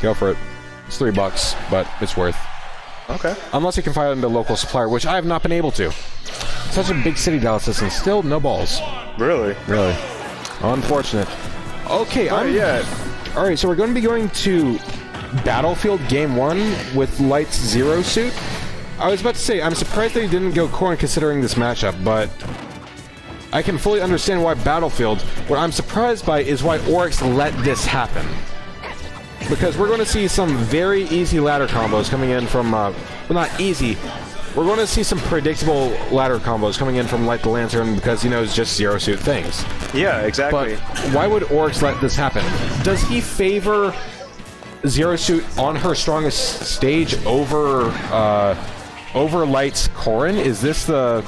Go for it. It's $3, but it's worth. Okay. Unless you can find a local supplier, which I have not been able to. Such a big city, Dallas, and still no balls. Really? Really. Unfortunate. Okay, Yeah. All right, so we're going to be going to Battlefield Game 1 with Light's Zero Suit. I was about to say, I'm surprised they didn't go Corn considering this matchup, but I can fully understand why Battlefield. What I'm surprised by is why Orex let this happen. Because we're going to see some very easy ladder combos coming in from, well, not easy. We're going to see some predictable ladder combos coming in from Light the Lantern because he knows just Zero Suit things. Yeah, exactly. But why would Orex let this happen? Does he favor Zero Suit on her strongest stage over Light's Corrin? Is this the...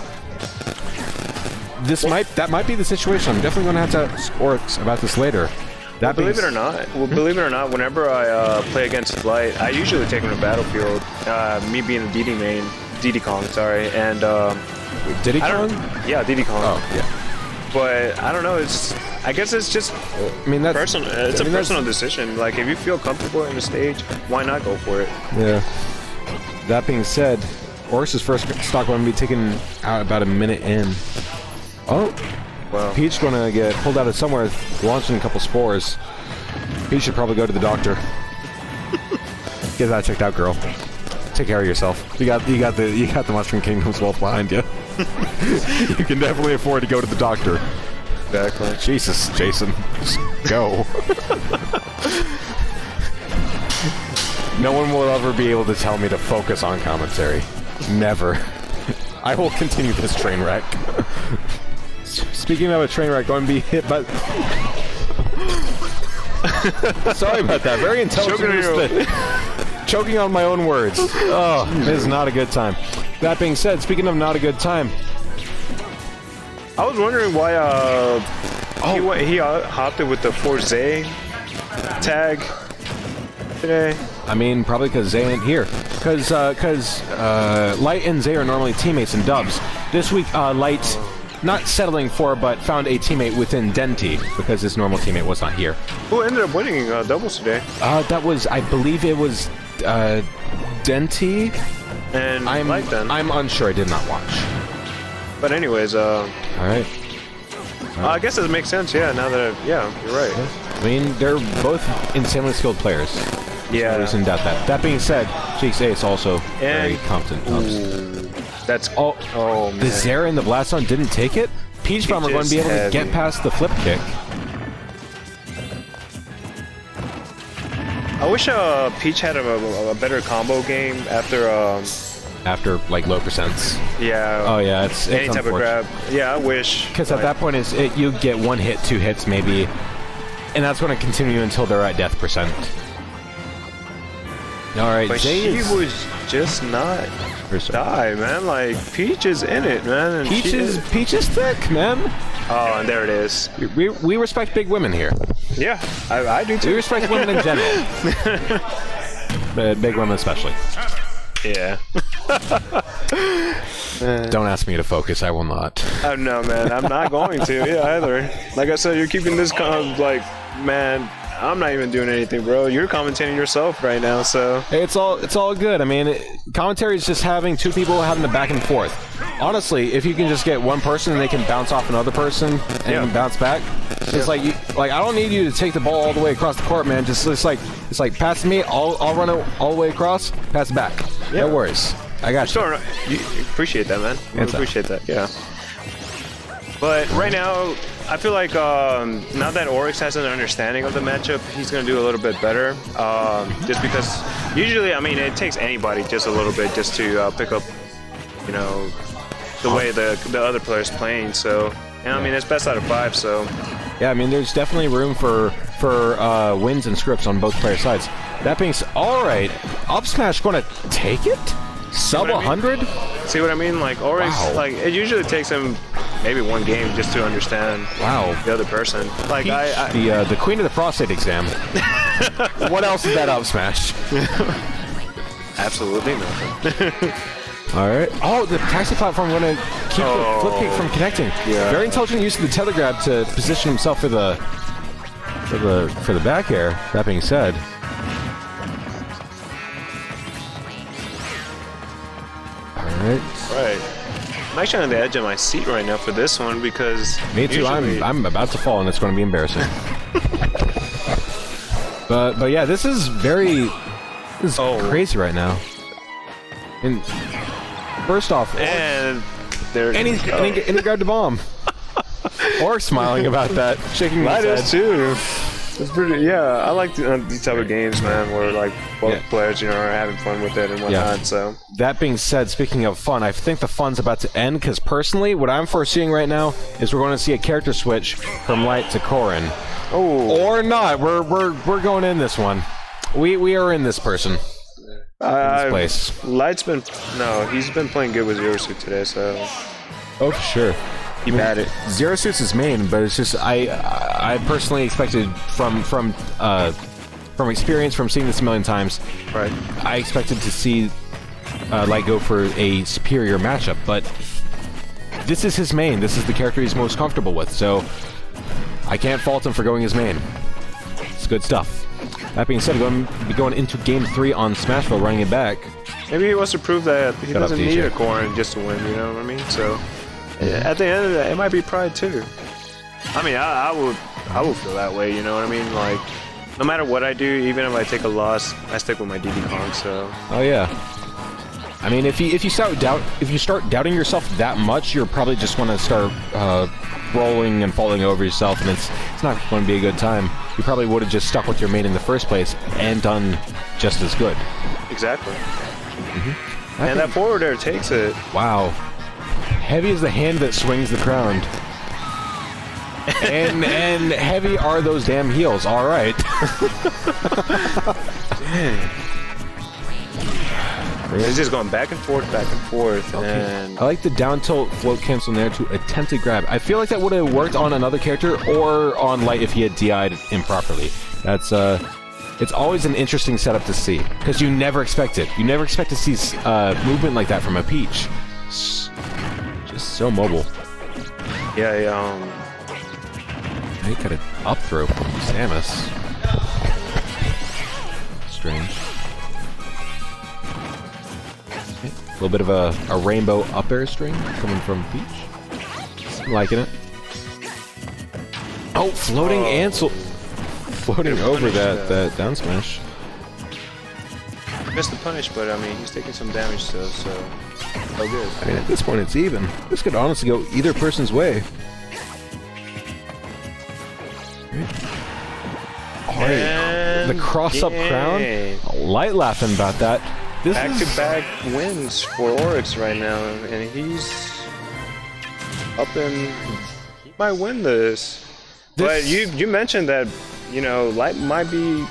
That might be the situation. I'm definitely going to have to ask Orex about this later. Believe it or not, whenever I play against Light, I usually take him to Battlefield. Me being a DD main, DD Kong, sorry, and Diddy Kong? Yeah, DD Kong. Oh, yeah. But I don't know. I guess it's just. I mean, that's personal. It's a personal decision. Like, if you feel comfortable in the stage, why not go for it? Yeah. That being said, Orex's first stock will be taken out about a minute in. Oh. Wow. Peach gonna get pulled out of somewhere, launching a couple spores. Peach should probably go to the doctor. Get that checked out, girl. Take care of yourself. You got the Mushroom Kingdom's wealth behind you. You can definitely afford to go to the doctor. Exactly. Jesus, Jason, just go. No one will ever be able to tell me to focus on commentary. Never. I will continue this train wreck. Speaking of a train wreck, going to be hit by... Sorry about that. Very intelligent. Choking on my own words. Oh, this is not a good time. That being said, speaking of not a good time... I was wondering why he hopped it with the Forze tag today. I mean, probably because Zay ain't here. Because Light and Zay are normally teammates in dubs. This week, Light... not settling for, but found a teammate within Denti, because his normal teammate was not here. Who ended up winning doubles today? That was, I believe it was Denti. And Light then. I'm unsure, I did not watch. But anyways, Alright. I guess it makes sense, yeah, now that, yeah, you're right. I mean, they're both insanely skilled players. Yeah. No reason to doubt that. That being said, GGEA is also very competent dubs. That's man. The Zera and the Blast Zone didn't take it? Peach Bomb are going to be able to get past the flip kick. I wish Peach had a better combo game after like low percents. Yeah. Oh yeah, it's any type of grab. Yeah, I wish. Because at that point you get 1 hit, 2 hits maybe, and that's going to continue until they're at death percent. All right, but she was just not die, man. Like Peach is in it, man. And Peach is thick, man. Oh, and there it is. We respect big women here. Yeah, I do too. We respect women in general, but big women especially. Yeah. Don't ask me to focus. I will not. Oh no, man. I'm not going to. Yeah, either. Like I said, you're keeping this like, man. I'm not even doing anything, bro. You're commentating yourself right now, so it's all good. I mean, commentary is just having two people having the back and forth. Honestly, if you can just get one person and they can bounce off another person and bounce back, it's like I don't need you to take the ball all the way across the court, man. It's like pass to me. I'll run it all the way across. Pass it back. No worries. I got you. You appreciate that, man. I appreciate that. Yeah. But right now, I feel like now that Orex has an understanding of the matchup, he's going to do a little bit better. Just because usually, I mean, it takes anybody just a little bit just to pick up, you know, the way the other player's playing. So, I mean, it's best out of 5. So, yeah, I mean, there's definitely room for wins and scripts on both player sides. That being said, all right, Up Smash going to take it? Sub 100? See what I mean? Like Orex, like it usually takes him maybe 1 game just to understand the other person. Like Peach, the queen of the prostate exam. What else is that Up Smash? Absolutely nothing. All right. Oh, the taxi platform going to keep the flip kick from connecting. Yeah. Very intelligent use of the tether grab to position himself for the back air. That being said, Right. Right. I'm actually on the edge of my seat right now for this one because Me too. usually... I'm about to fall, and it's going to be embarrassing. but yeah, this is crazy right now. And first off, and there he grabbed the bomb. Or smiling about that, shaking his head. That is too. It's pretty. Yeah, I like these type of games, man, where like both players, are having fun with it and whatnot. Yeah. So that being said, speaking of fun, I think the fun's about to end because personally, what I'm foreseeing right now is we're going to see a character switch from Light to Corrin. Oh, or not. We're going in this one. We are in this person. This place. Light's been he's been playing good with Zero Suit today, so. Oh, for sure. He had it. Zero Suit's his main, but it's just I personally expected from experience, from seeing this a million times. Right. I expected to see Light go for a superior matchup, but this is his main. This is the character he's most comfortable with, so I can't fault him for going his main. It's good stuff. That being said, we're going into Game 3 on Smashville, running it back. Maybe he wants to prove that he doesn't need a Corrin just to win. You know what I mean? So. At the end of it might be pride too. I mean, I would feel that way. You know what I mean? Like, no matter what I do, even if I take a loss, I stick with my DD Kong. So. Oh yeah. I mean, if you start doubting yourself that much, you're probably just going to start rolling and falling over yourself, and it's not going to be a good time. You probably would have just stuck with your main in the first place and done just as good. Exactly. And that forward air takes it. Wow. Heavy is the hand that swings the crown. and heavy are those damn heels. All right. It's just going back and forth, Okay. And I like the down tilt float cancel in there to attempt to grab. I feel like that would have worked on another character or on Light if he had DI'd improperly. That's it's always an interesting setup to see because you never expect it. You never expect to see movement like that from a Peach. Just so mobile. Yeah. He got an up throw from Samus. Strange. Okay. A little bit of a rainbow up air string coming from Peach. I'm liking it. Oh, floating Ansel. Floating over that down smash. Missed the punish, but I mean, he's taking some damage still, so. Oh, good. I mean, at this point, it's even. This could honestly go either person's way. Alright, the cross-up crown. Light laughing about that. This back-to-back wins for Orex right now, and he's up in. He might win this. But you mentioned that Light might be.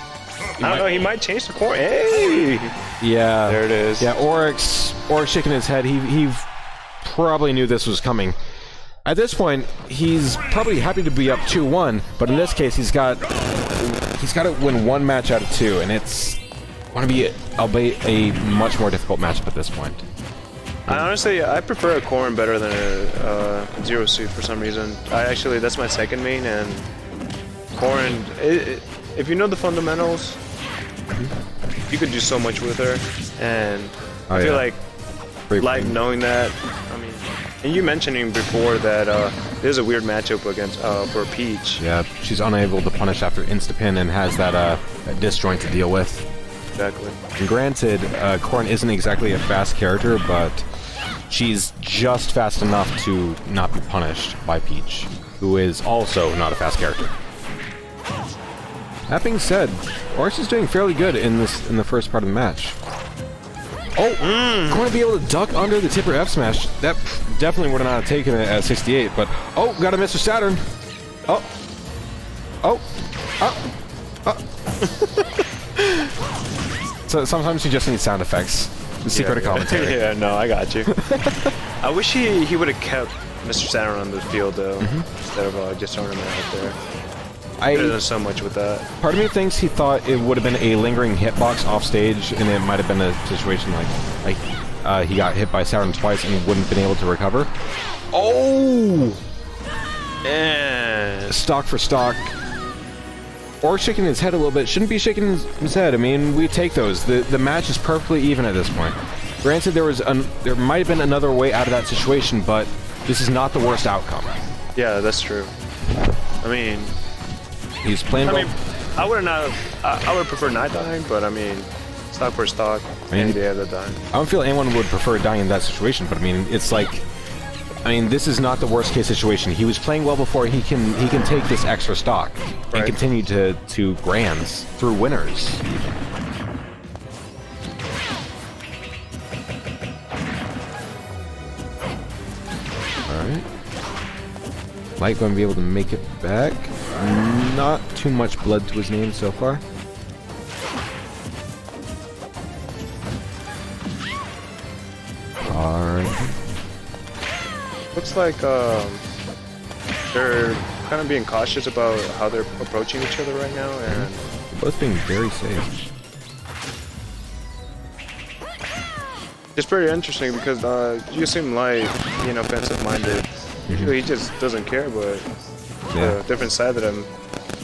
I don't know. He might change the core. Hey. Yeah. There it is. Yeah. Orex shaking his head. He probably knew this was coming. At this point, he's probably happy to be up 2-1, but in this case, he's got to win one match out of two, and it's going to be a much more difficult matchup at this point. I prefer a Corrin better than a Zero Suit for some reason. That's my second main, and Corrin, if you know the fundamentals, you could do so much with her, and I feel like Light knowing that. I mean, and you mentioning before that there's a weird matchup against for Peach. Yeah, she's unable to punish after insta-pin and has that disjoint to deal with. Exactly. And granted, Corrin isn't exactly a fast character, but she's just fast enough to not be punished by Peach, who is also not a fast character. That being said, Orex is doing fairly good in the first part of the match. Oh, going to be able to duck under the tipper F smash. That definitely would not have taken it at 68, but oh, got a Mr. Saturn. So sometimes you just need sound effects. The secret of commentary. Yeah, no, I got you. I wish he would have kept Mr. Saturn on the field though, instead of just throwing him out there. I could have done so much with that. Part of me thinks he thought it would have been a lingering hitbox off stage, and it might have been a situation like he got hit by Saturn twice and wouldn't have been able to recover. Oh! Yeah. Stock for stock. Or shaking his head a little bit. Shouldn't be shaking his head. I mean, we take those. The match is perfectly even at this point. Granted, there might have been another way out of that situation, but this is not the worst outcome. Yeah, that's true. I mean, he's playing well. I would prefer not dying, but I mean, stock for stock, any day of the time. I don't feel anyone would prefer dying in that situation, but I mean, it's like, this is not the worst case situation. He was playing well before. He can take this extra stock and continue to grands through winners. All right. Light going to be able to make it back. Not too much blood to his name so far. Alright. Looks like they're kind of being cautious about how they're approaching each other right now, and both being very safe. It's pretty interesting because you seem like, offensive-minded. He just doesn't care, but the different side that I'm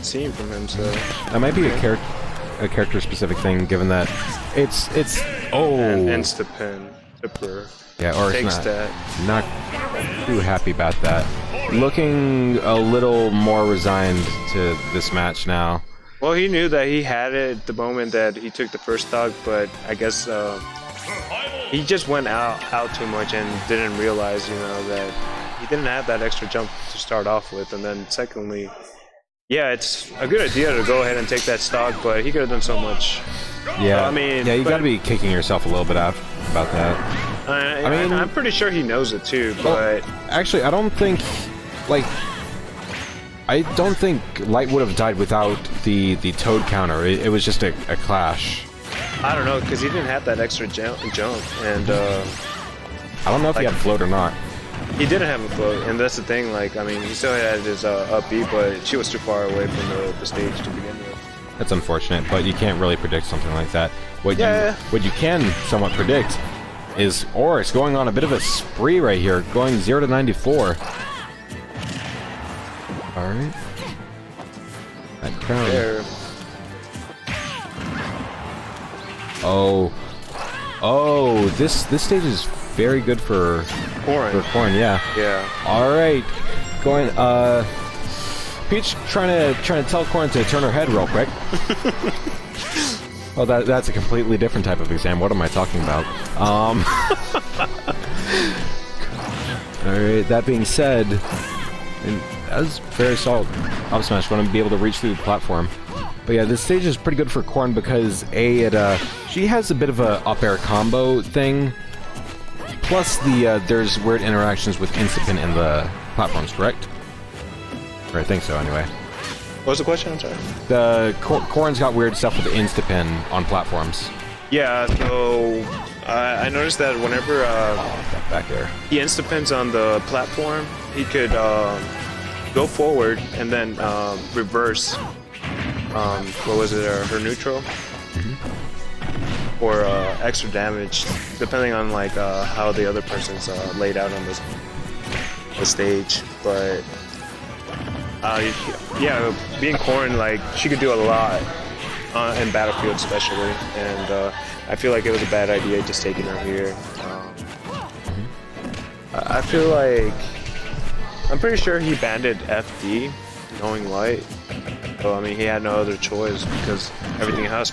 seeing from him. So that might be a character-specific thing, given that it's and insta-pin tipper. Yeah, or takes not, that. Not too happy about that. Looking a little more resigned to this match now. Well, he knew that he had it the moment that he took the first stock, but I guess he just went out too much and didn't realize, that he didn't have that extra jump to start off with. And then secondly, yeah, it's a good idea to go ahead and take that stock, but he could have done so much. Yeah, you got to be kicking yourself a little bit about that. I'm pretty sure he knows it too, but actually, I don't think Light would have died without the Toad counter. It was just a clash. I don't know, because he didn't have that extra jump, and I don't know if he had a float or not. He didn't have a float, and that's the thing. He still had his up B, but she was too far away from the stage to begin with. That's unfortunate, but you can't really predict something like that. What you can somewhat predict is Orex going on a bit of a spree right here, going 0 to 94. All right. That crown. There. Oh, this stage is very good for Corn, yeah. Yeah. All right, going. Peach trying to tell Corn to turn her head real quick. Oh, that's a completely different type of exam. What am I talking about? All right. That being said, and that was very solid. Up smash. Want to be able to reach through the platform. But yeah, this stage is pretty good for Corn because she has a bit of a up air combo thing. Plus there's weird interactions with Instapin in the platforms, correct? Or I think so, anyway. What was the question? I'm sorry. The Corn's got weird stuff with the Instapin on platforms. Yeah, so I noticed that whenever back there, he Instapins on the platform, he could go forward and then reverse. What was it? Her neutral, or extra damage, depending on how the other person's laid out on the stage. But yeah, being Corn, she could do a lot in Battlefield, especially, and I feel like it was a bad idea just taking her here. I feel like I'm pretty sure he banded FD, knowing Light. So, he had no other choice because everything has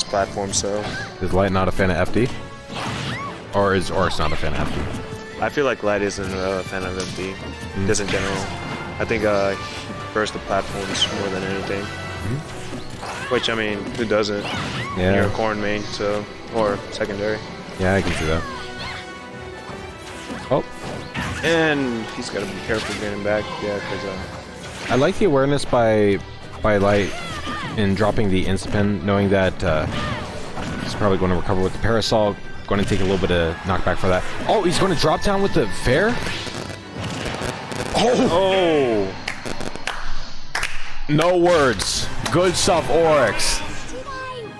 platforms, so... Is Light not a fan of FD? Or is Orex not a fan of FD? I feel like Light isn't a fan of FD, just in general. I think he prefers the platforms more than anything. Which, who doesn't? Yeah. You're a Corn main, so... Or secondary. Yeah, I can see that. Oh. And he's got to be careful getting back, yeah, because... I like the awareness by Light in dropping the Instapin, knowing that he's probably going to recover with the Parasol, going to take a little bit of knockback for that. Oh, he's going to drop down with the Fair? Oh! No words. Good stuff, Orex.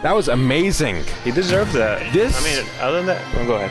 That was amazing. He deserved that. This... other than that... Oh, go ahead.